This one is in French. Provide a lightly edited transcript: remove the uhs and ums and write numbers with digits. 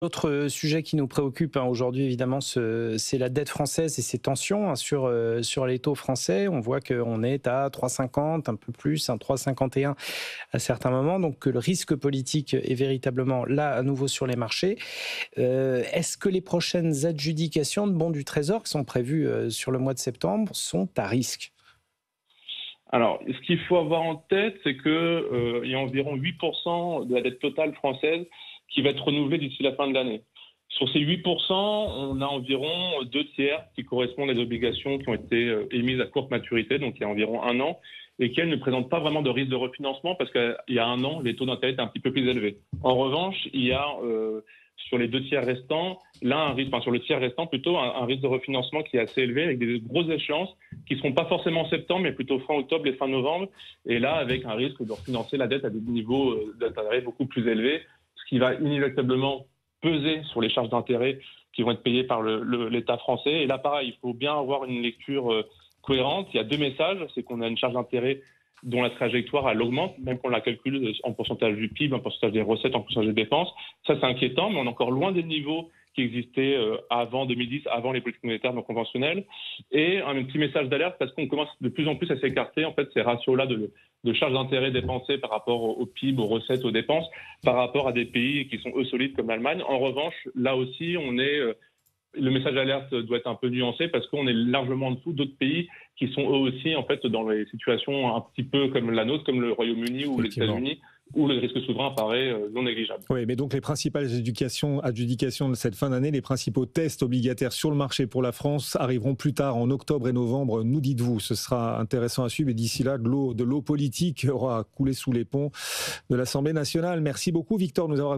Autre sujet qui nous préoccupe aujourd'hui, évidemment, c'est la dette française et ses tensions sur les taux français. On voit qu'on est à 3,50, un peu plus, un 3,51 à certains moments, donc que le risque politique est véritablement là à nouveau sur les marchés. Est-ce que les prochaines adjudications de bons du Trésor qui sont prévues sur le mois de septembre sont à risque ? Alors, ce qu'il faut avoir en tête, c'est que il y a environ 8% de la dette totale française qui va être renouvelée d'ici la fin de l'année. Sur ces 8%, on a environ 2 tiers qui correspondent à des obligations qui ont été émises à courte maturité, donc il y a environ un an, et qui, elles, ne présentent pas vraiment de risque de refinancement parce qu'il y a un an, les taux d'intérêt étaient un petit peu plus élevés. En revanche, il y a sur les 2 tiers restants, sur le tiers restant plutôt, un risque de refinancement qui est assez élevé avec des grosses échéances qui ne seront pas forcément en septembre, mais plutôt fin octobre et fin novembre. Et là, avec un risque de refinancer la dette à des niveaux d'intérêt beaucoup plus élevés, ce qui va inéluctablement peser sur les charges d'intérêt qui vont être payées par l'État français. Et là, pareil, il faut bien avoir une lecture cohérente. Il y a deux messages. C'est qu'on a une charge d'intérêt dont la trajectoire, elle augmente, même qu'on la calcule en pourcentage du PIB, en pourcentage des recettes, en pourcentage des dépenses. Ça, c'est inquiétant, mais on est encore loin des niveaux qui existaient avant 2010, avant les politiques monétaires non conventionnelles. Et un petit message d'alerte, parce qu'on commence de plus en plus à s'écarter, en fait, ces ratios-là de charges d'intérêt dépensées par rapport au PIB, aux recettes, aux dépenses, par rapport à des pays qui sont, eux, solides comme l'Allemagne. En revanche, là aussi, le message d'alerte doit être un peu nuancé parce qu'on est largement en dessous d'autres pays qui sont eux aussi en fait dans des situations un petit peu comme la nôtre, comme le Royaume-Uni ou les États-Unis, où le risque souverain paraît non négligeable. Oui, mais donc les principales adjudications de cette fin d'année, les principaux tests obligataires sur le marché pour la France arriveront plus tard en octobre et novembre, nous dites-vous. Ce sera intéressant à suivre et d'ici là, de l'eau politique aura coulé sous les ponts de l'Assemblée nationale. Merci beaucoup Victor de nous avoir